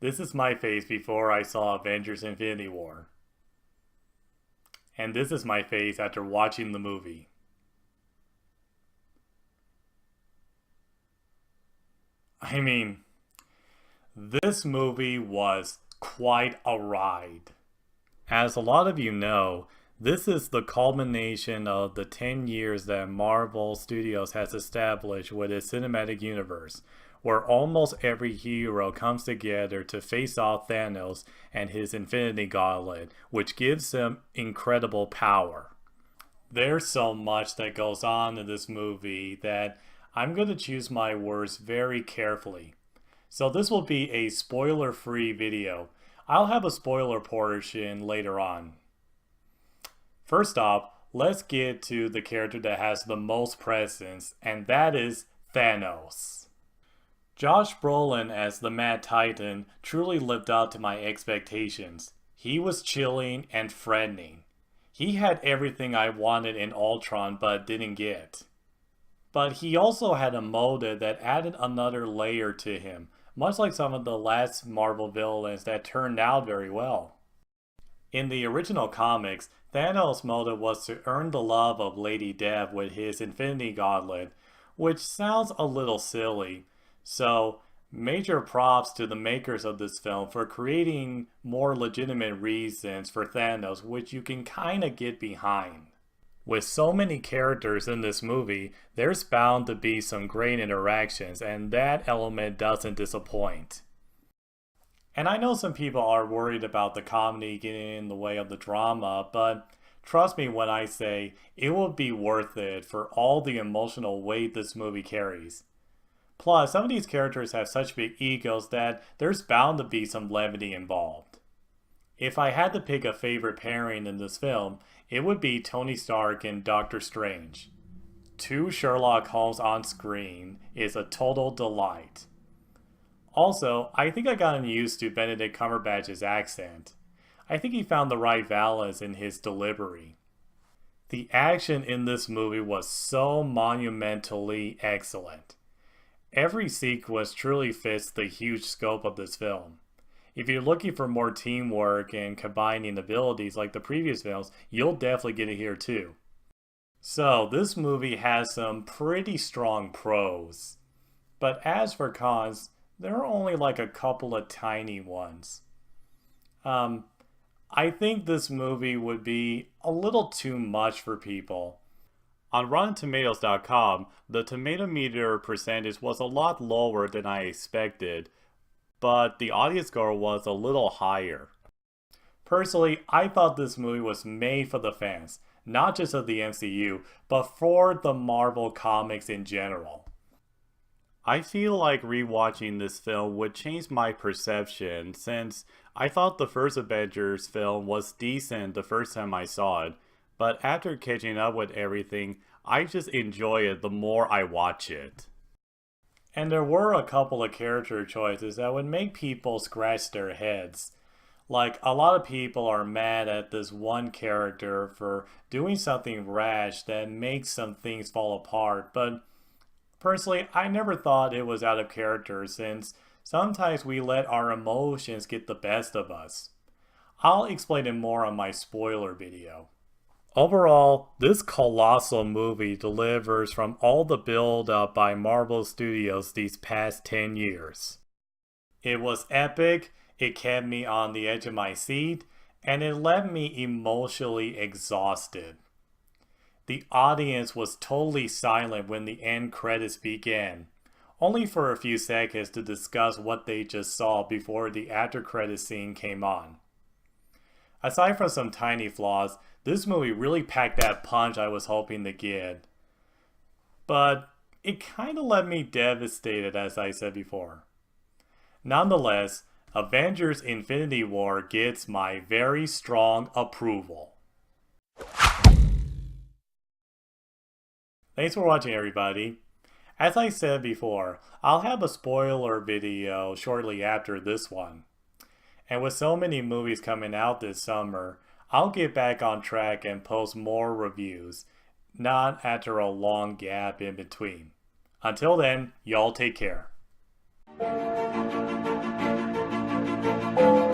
This is my face before I saw Avengers Infinity War. And this is my face after watching the movie. I mean, this movie was quite a ride. As a lot of you know, this is the culmination of the 10 years that Marvel Studios has established with its cinematic universe, where almost every hero comes together to face off Thanos and his Infinity Gauntlet, which gives them incredible power. There's so much that goes on in this movie that I'm going to choose my words very carefully. So this will be a spoiler-free video. I'll have a spoiler portion later on. First off, let's get to the character that has the most presence, and that is Thanos. Josh Brolin as the Mad Titan truly lived up to my expectations. He was chilling and threatening. He had everything I wanted in Ultron but didn't get. But he also had a motive that added another layer to him, much like some of the last Marvel villains that turned out very well. In the original comics, Thanos' motive was to earn the love of Lady Death with his Infinity Gauntlet, which sounds a little silly. So, major props to the makers of this film for creating more legitimate reasons for Thanos, which you can kinda get behind. With so many characters in this movie, there's bound to be some great interactions, and that element doesn't disappoint. And I know some people are worried about the comedy getting in the way of the drama, but trust me when I say it will be worth it for all the emotional weight this movie carries. Plus, some of these characters have such big egos that there's bound to be some levity involved. If I had to pick a favorite pairing in this film, it would be Tony Stark and Doctor Strange. Two Sherlock Holmes on screen is a total delight. Also, I think I gotten used to Benedict Cumberbatch's accent. I think he found the right balance in his delivery. The action in this movie was so monumentally excellent. Every sequence truly fits the huge scope of this film. If you're looking for more teamwork and combining abilities like the previous films, you'll definitely get it here too. So, this movie has some pretty strong pros. But as for cons, there are only like a couple of tiny ones. I think this movie would be a little too much for people. On RottenTomatoes.com, the tomato meter percentage was a lot lower than I expected, but the audience score was a little higher. Personally, I thought this movie was made for the fans, not just of the MCU, but for the Marvel comics in general. I feel like rewatching this film would change my perception, since I thought the first Avengers film was decent the first time I saw it, but after catching up with everything, I just enjoy it the more I watch it. And there were a couple of character choices that would make people scratch their heads. Like, a lot of people are mad at this one character for doing something rash that makes some things fall apart, but personally, I never thought it was out of character, since sometimes we let our emotions get the best of us. I'll explain it more on my spoiler video. Overall, this colossal movie delivers from all the build-up by Marvel Studios these past 10 years. It was epic, it kept me on the edge of my seat, and it left me emotionally exhausted. The audience was totally silent when the end credits began, only for a few seconds to discuss what they just saw before the after credits scene came on. Aside from some tiny flaws, this movie really packed that punch I was hoping to get. But it kinda left me devastated, as I said before. Nonetheless, Avengers Infinity War gets my very strong approval. Thanks for watching, everybody. As I said before, I'll have a spoiler video shortly after this one. And with so many movies coming out this summer, I'll get back on track and post more reviews, not after a long gap in between. Until then, y'all take care. fandom.